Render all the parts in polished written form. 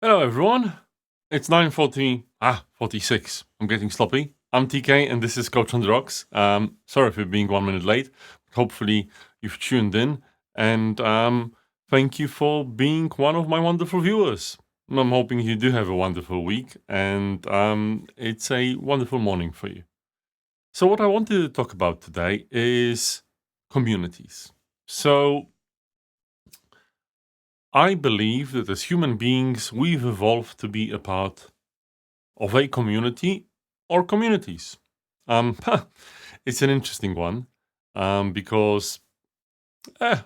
Hello everyone. It's 9:46. I'm getting sloppy. I'm TK and this is Coach on the Rocks. Sorry for being 1 minute late. Hopefully you've tuned in and thank you for being one of my wonderful viewers. I'm hoping you do have a wonderful week and it's a wonderful morning for you. So what I wanted to talk about today is communities. So I believe that as human beings, we've evolved to be a part of a community or communities. Um, it's an interesting one because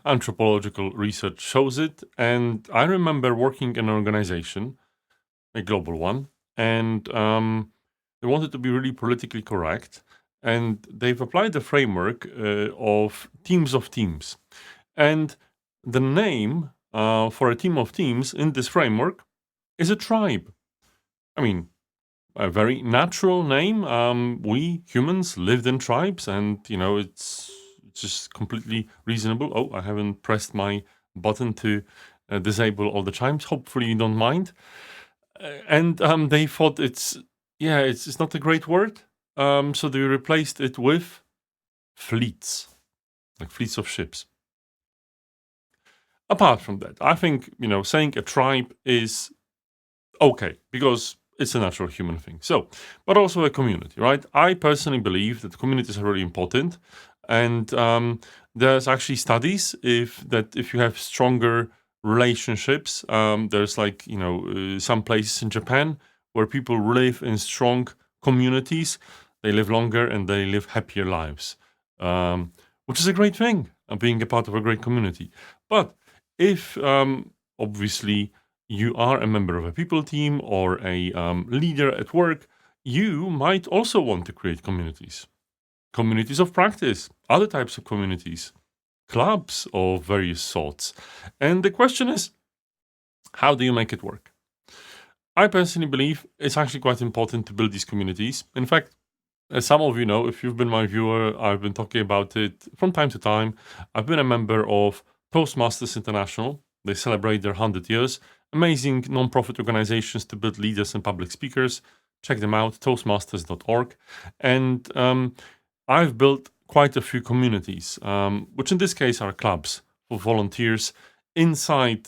anthropological research shows it. And I remember working in an organization, a global one, and they wanted to be really politically correct. And they've applied the framework of teams of teams. And the name for a team of teams in this framework is a tribe. I mean, a very natural name. We humans lived in tribes, and it's just completely reasonable. Oh, I haven't pressed my button to disable all the chimes. Hopefully, you don't mind. And they thought it's not a great word. So they replaced it with fleets, like fleets of ships. Apart from that, I think saying a tribe is okay because it's a natural human thing. So, but also a community, right? I personally believe that communities are really important, and there's actually studies if you have stronger relationships. There's like some places in Japan where people live in strong communities, they live longer and they live happier lives, which is a great thing. Being a part of a great community, but if obviously you are a member of a people team or a leader at work, you might also want to create communities. Communities of practice, other types of communities, clubs of various sorts. And the question is, how do you make it work? I personally believe it's actually quite important to build these communities. In fact, as some of you know, if you've been my viewer, I've been talking about it from time to time. I've been a member of Toastmasters International. They celebrate their 100 years. Amazing non-profit organizations to build leaders and public speakers. Check them out, toastmasters.org. And I've built quite a few communities, which in this case are clubs for volunteers inside,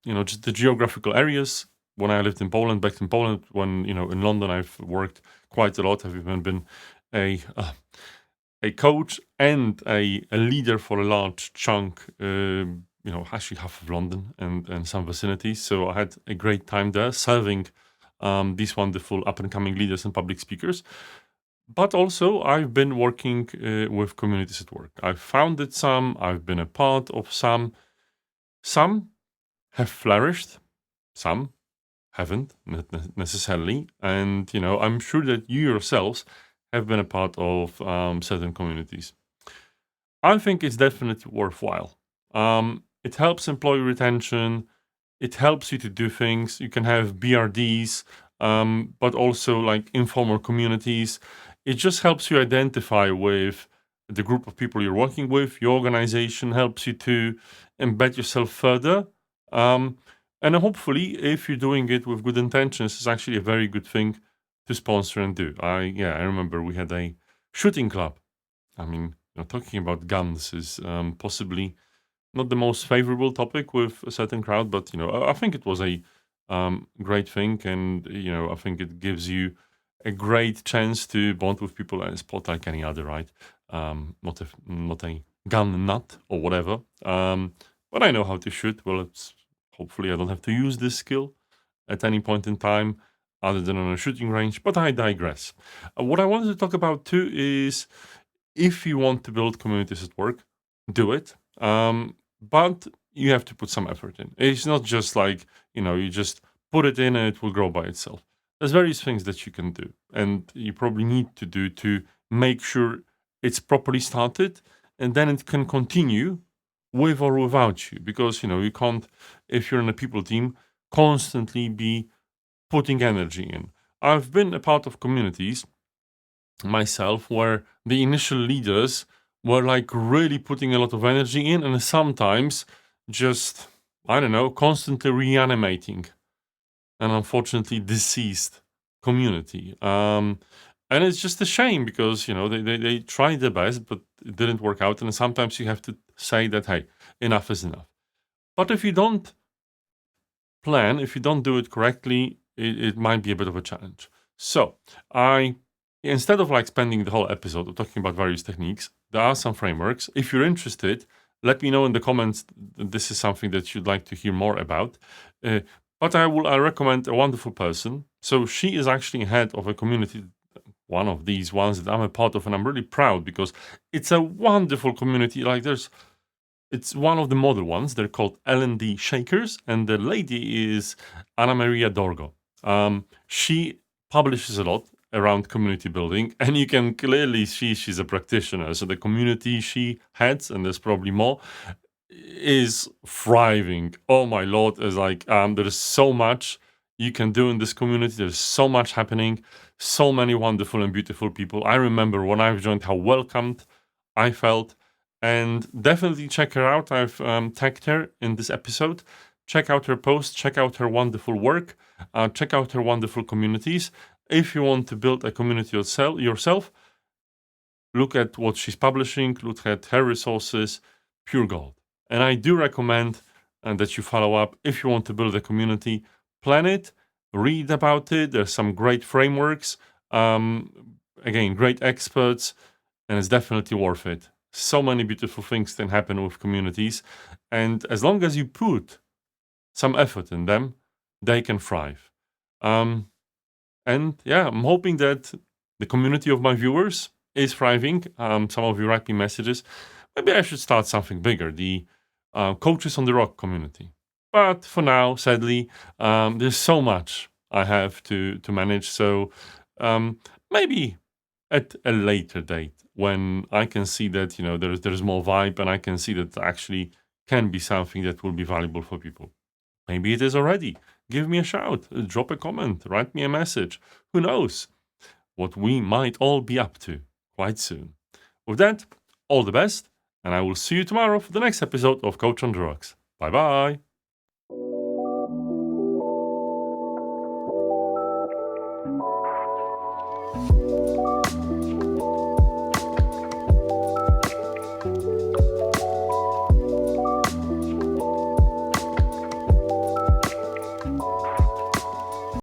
just the geographical areas. When I lived in Poland, back in Poland, when, in London, I've worked quite a lot. I've even been a coach and a leader for a large chunk, actually half of London and some vicinities. So I had a great time there serving these wonderful up and coming leaders and public speakers. But also, I've been working with communities at work. I've founded some, I've been a part of some. Some have flourished, some haven't necessarily. And, I'm sure that you yourselves have been a part of certain communities. I think it's definitely worthwhile. It helps employee retention. It helps you to do things. You can have BRDs, but also like informal communities. It just helps you identify with the group of people you're working with. Your organization helps you to embed yourself further. And hopefully, if you're doing it with good intentions, it's actually a very good thing to sponsor and do. I remember we had a shooting club. I mean, talking about guns is possibly not the most favorable topic with a certain crowd, but I think it was a great thing, and I think it gives you a great chance to bond with people at a spot like any other, right? Not a gun nut or whatever. But I know how to shoot. Well, it's hopefully I don't have to use this skill at any point in time, other than on a shooting range. But I digress. What I wanted to talk about too is if you want to build communities at work, do it. But you have to put some effort in. It's not just like, you just put it in and it will grow by itself. There's various things that you can do and you probably need to do to make sure it's properly started, and then it can continue with or without you, because you can't, if you're in a people team, constantly be putting energy in. I've been a part of communities myself where the initial leaders were like really putting a lot of energy in, and sometimes just, I don't know, constantly reanimating an unfortunately deceased community. And it's just a shame because, they tried their best, but it didn't work out. And sometimes you have to say that, hey, enough is enough. But if you don't plan, if you don't do it correctly, it might be a bit of a challenge. So instead of like spending the whole episode of talking about various techniques, there are some frameworks. If you're interested, let me know in the comments that this is something that you'd like to hear more about. But I recommend a wonderful person. So she is actually head of a community, one of these ones that I'm a part of, and I'm really proud because it's a wonderful community. It's one of the model ones. They're called L&D Shakers, and the lady is Anamaria Dorgo. She publishes a lot around community building, and you can clearly see she's a practitioner. So the community she heads, and there's probably more, is thriving. Oh my lord, is like there's so much you can do in this community. There's so much happening, so many wonderful and beautiful people. I remember when I joined how welcomed I felt, and definitely check her out. I've tagged her in this episode. Check out her posts, check out her wonderful work, check out her wonderful communities. If you want to build a community yourself, look at what she's publishing, look at her resources, pure gold. And I do recommend that you follow up if you want to build a community. Plan it, read about it. There's some great frameworks, again, great experts, and it's definitely worth it. So many beautiful things can happen with communities. And as long as you put some effort in them, they can thrive. And yeah, I'm hoping that the community of my viewers is thriving. Some of you write me messages. Maybe I should start something bigger, the Coaches on the Rock community. But for now, sadly, there's so much I have to manage. So maybe at a later date when I can see that there's more vibe and I can see that actually can be something that will be valuable for people. Maybe it is already. Give me a shout, drop a comment, write me a message. Who knows what we might all be up to quite soon. With that, all the best, and I will see you tomorrow for the next episode of Coach on the Rocks. Bye bye.